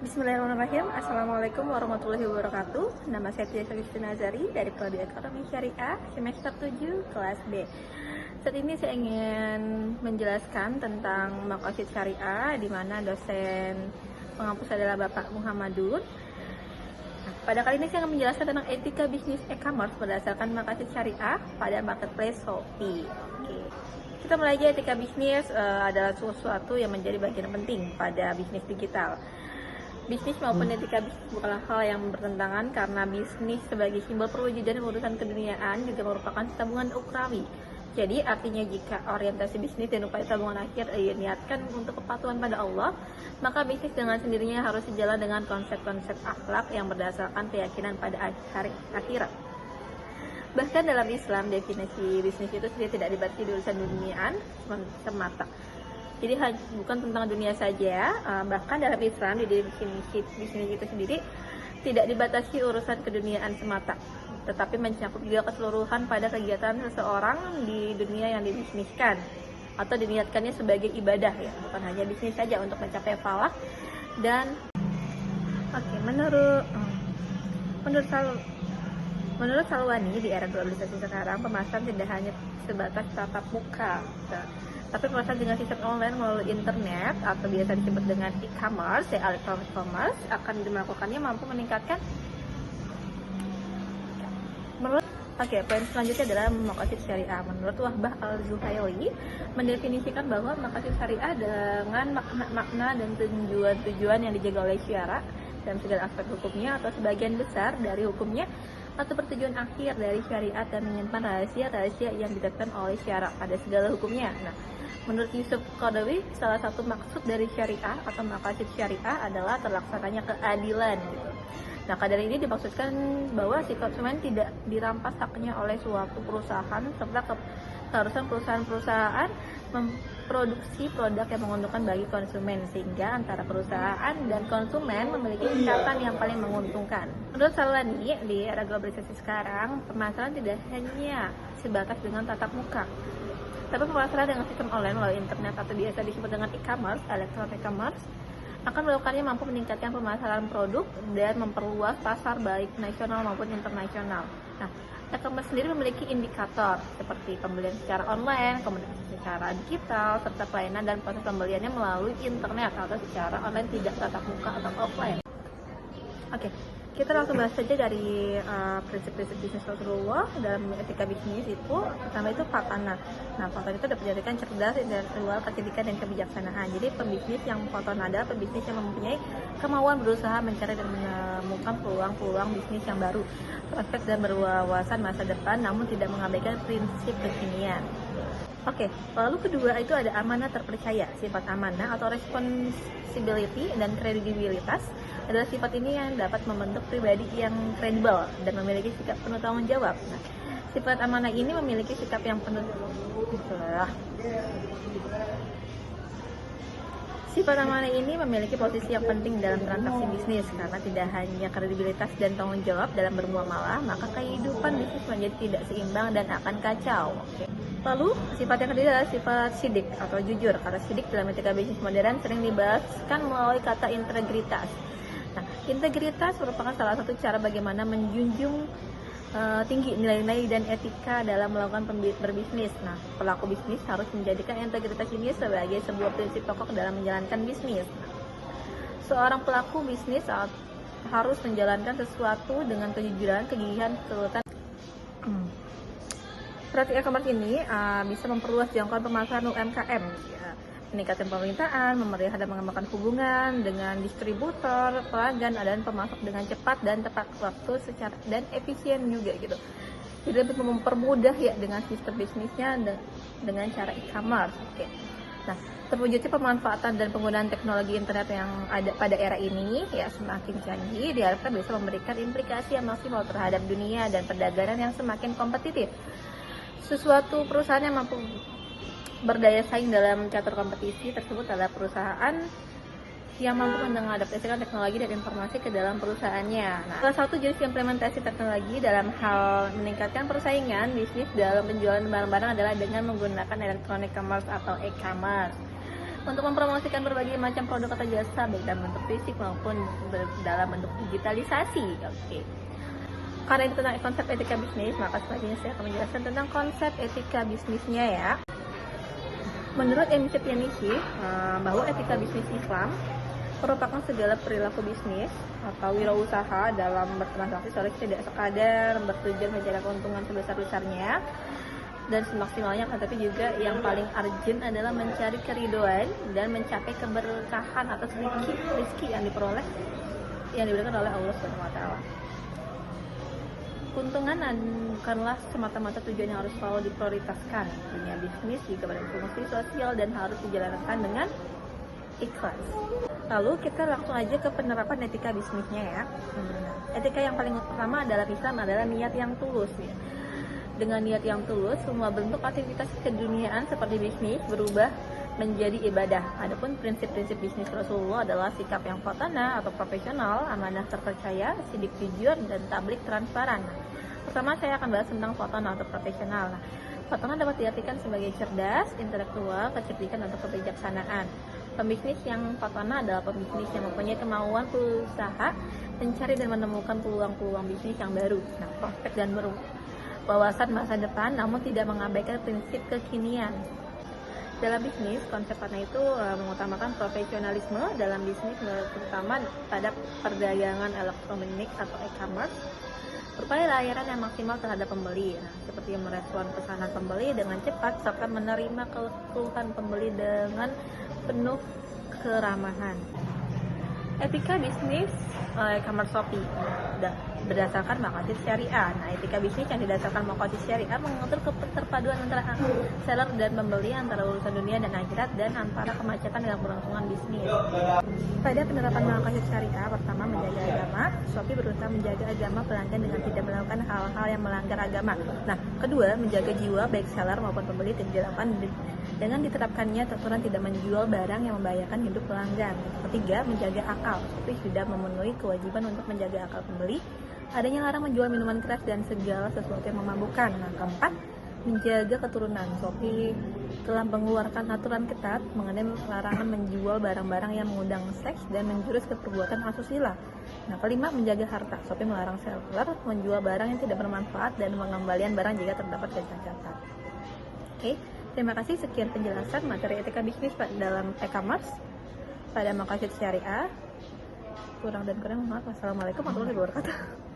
Bismillahirrahmanirrahim. Assalamualaikum warahmatullahi wabarakatuh. Nama saya Tia Christina Azari dari Prodi Ekonomi Syariah semester 7 kelas B. Saat ini saya ingin menjelaskan tentang maqasid syariah, di mana dosen pengampus adalah Bapak Muhammadun. Pada kali ini saya akan menjelaskan tentang etika bisnis e-commerce berdasarkan maqasid syariah pada marketplace Shopee. Kita mulai aja. Etika bisnis adalah sesuatu yang menjadi bagian penting pada bisnis digital. Bisnis maupun etika bisnis bukanlah hal yang bertentangan, karena bisnis sebagai simbol perwujudan urusan keduniaan juga merupakan tabungan ukrawi. Jadi artinya jika orientasi bisnis dan upaya tabungan akhir diniatkan untuk kepatuhan pada Allah, maka bisnis dengan sendirinya harus sejalan dengan konsep-konsep akhlak yang berdasarkan keyakinan pada hari akhirat. Bahkan dalam Islam, definisi bisnis itu sendiri tidak dibatasi di urusan duniaan semata. Jadi bukan tentang dunia saja, bahkan dalam Islam di definisi bisnis itu sendiri tidak dibatasi urusan keduniaan semata, tetapi mencakup juga keseluruhan pada kegiatan seseorang di dunia yang dibisniskan atau diniatkannya sebagai ibadah, ya, bukan hanya bisnis saja untuk mencapai falah. Dan menurut Salwani, di era globalisasi sekarang, pemasaran tidak hanya sebatas tatap muka, tapi pemasaran dengan sistem online melalui internet atau biasa disebut dengan e-commerce, electronic commerce, akan dilakukannya mampu meningkatkan. Poin selanjutnya adalah maqasid syariah. Menurut Wahbah Al-Zuhaili, mendefinisikan bahwa maqasid syariah dengan makna-makna dan tujuan-tujuan yang dijaga oleh syarak dalam segala aspek hukumnya atau sebagian besar dari hukumnya, atau bertujuan akhir dari syariat dan menyimpan rahasia-rahasia yang ditetapkan oleh syarak pada segala hukumnya. Nah, menurut Yusuf Qaradawi, salah satu maksud dari syariah atau maqasid syariah adalah terlaksananya keadilan. Nah, keadilan ini dimaksudkan bahwa si konsumen tidak dirampas haknya oleh suatu perusahaan, serta keharusan perusahaan-perusahaan memproduksi produk yang menguntungkan bagi konsumen, sehingga antara perusahaan dan konsumen memiliki ikatan yang paling menguntungkan. Menurut Salwani, di era globalisasi sekarang, pemasaran tidak hanya sebatas dengan tatap muka, tapi pemasaran dengan sistem online melalui internet atau biasa disebut dengan e-commerce, electronic commerce, akan melakukannya mampu meningkatkan pemasaran produk dan memperluas pasar baik nasional maupun internasional. Nah, e-commerce sendiri memiliki indikator seperti pembelian secara online, komunikasi secara digital, serta pelayanan dan proses pembeliannya melalui internet atau secara online tidak tatap muka atau offline. Kita langsung bahas saja dari prinsip-prinsip bisnis Rasulullah dalam etika bisnis itu. Pertama itu fatana. Nah, fatana itu dapat dijadikan cerdas, intelektual, kecerdikan, dan kebijaksanaan. Jadi pembisnis yang fatana adalah pembisnis yang mempunyai kemauan berusaha mencari dan menemukan peluang-peluang bisnis yang baru, prospek dan berwawasan masa depan, namun tidak mengabaikan prinsip kekinian. Lalu kedua itu ada amanah terpercaya. Sifat amanah atau responsibility dan kredibilitas adalah sifat ini yang dapat membentuk pribadi yang kredibel dan memiliki sikap penuh tanggung jawab. Nah, sifat amanah ini memiliki sikap yang penuh Sifat amanah ini memiliki posisi yang penting dalam transaksi bisnis, karena tidak hanya kredibilitas dan tanggung jawab dalam bermuamalah, maka kehidupan bisnis menjadi tidak seimbang dan akan kacau. Lalu, sifat yang kedua adalah sifat sidik atau jujur. Karena sidik dalam etika bisnis modern sering dibahaskan melalui kata integritas. Nah, integritas merupakan salah satu cara bagaimana menjunjung tinggi nilai-nilai dan etika dalam melakukan berbisnis. Nah, pelaku bisnis harus menjadikan integritas ini sebagai sebuah prinsip pokok dalam menjalankan bisnis. Seorang pelaku bisnis harus menjalankan sesuatu dengan kejujuran, kegigihan, kesulitan. Praktik e-commerce ini bisa memperluas jangkauan pemasaran UMKM, meningkatkan pemerintahan, memelihara dan mengembangkan hubungan dengan distributor, pelanggan, dan pemasok dengan cepat dan tepat waktu dan efisien juga gitu. Jadi lebih mempermudah ya dengan sistem bisnisnya dengan cara e-commerce. Nah, terwujudnya pemanfaatan dan penggunaan teknologi internet yang ada pada era ini ya semakin canggih, diharapkan bisa memberikan implikasi yang maksimal terhadap dunia dan perdagangan yang semakin kompetitif. Sesuatu perusahaan yang mampu berdaya saing dalam catur kompetisi tersebut adalah perusahaan yang mampu mengadaptasikan teknologi dan informasi ke dalam perusahaannya. Nah, salah satu jenis implementasi teknologi dalam hal meningkatkan persaingan bisnis dalam penjualan barang-barang adalah dengan menggunakan electronic commerce atau e-commerce. untuk mempromosikan berbagai macam produk atau jasa baik dalam bentuk fisik maupun dalam bentuk digitalisasi. Oke. Karena itu tentang konsep etika bisnis, maka selanjutnya saya akan menjelaskan tentang konsep etika bisnisnya ya. Menurut M. Septianisi, bahwa etika bisnis Islam merupakan segala perilaku bisnis atau wirausaha dalam bertransaksi selalu tidak sekadar bertujuan menjaga keuntungan sebesar-besarnya dan semaksimalnya, tetapi juga yang paling urgent adalah mencari keridoan dan mencapai keberkahan atas rezeki yang diperoleh yang diberikan oleh Allah Subhanahu wa taala. Keuntungan bukanlah semata-mata tujuan yang harus selalu diprioritaskan. Dunia bisnis juga berfungsi sosial dan harus dijalankan dengan ikhlas. Lalu kita langsung aja ke penerapan etika bisnisnya ya. Etika yang paling utama adalah Islam adalah niat yang tulus ya. Dengan niat yang tulus, semua bentuk aktivitas keduniaan seperti bisnis berubah menjadi ibadah. Adapun prinsip-prinsip bisnis Rasulullah adalah sikap yang fotana atau profesional, amanah terpercaya, sidik jujur, dan tablik transparan. Pertama saya akan bahas tentang fotana atau profesional. Fotana dapat diartikan sebagai cerdas, intelektual, kecerdikan, atau kebijaksanaan. Pembisnis yang fotana adalah pembisnis yang mempunyai kemauan berusaha mencari dan menemukan peluang-peluang bisnis yang baru, prospek dan wawasan masa depan, namun tidak mengabaikan prinsip kekinian. Dalam bisnis, konsep fotana itu mengutamakan profesionalisme dalam bisnis, terutama pada perdagangan elektronik atau e-commerce. Berupaya layanan yang maksimal terhadap pembeli, seperti merespon pesanan pembeli dengan cepat serta menerima keluhan pembeli dengan penuh keramahan. Etika bisnis e-commerce Shopee berdasarkan maqasid syariah. Etika bisnis yang didasarkan maqasid syariah mengatur keterpaduan antara seller dan pembeli, antara urusan dunia dan akhirat, dan antara kemacetan dan kelangsungan bisnis. Pada penerapan maqasid syariah, pertama menjaga agama. Shopee berusaha menjaga agama pelanggan dengan tidak melakukan hal-hal yang melanggar agama. Kedua, menjaga jiwa baik seller maupun pembeli tidak dilakukan dengan diterapkannya aturan tidak menjual barang yang membahayakan hidup pelanggan. Ketiga, menjaga akal. Shopee sudah memenuhi kewajiban untuk menjaga akal pembeli. Adanya larang menjual minuman keras dan segala sesuatu yang memabukkan. Keempat, menjaga keturunan. Shopee telah mengeluarkan aturan ketat mengenai larangan menjual barang-barang yang mengundang seks dan menjurus ke perbuatan asusila. Kelima, menjaga harta. Shopee melarang seller menjual barang yang tidak bermanfaat dan pengembalian barang jika terdapat cacat. Oke, terima kasih. Sekian penjelasan materi etika bisnis dalam e-commerce pada maqasid syariah. Kurang dan kurang maaf. Wassalamualaikum warahmatullahi wabarakatuh.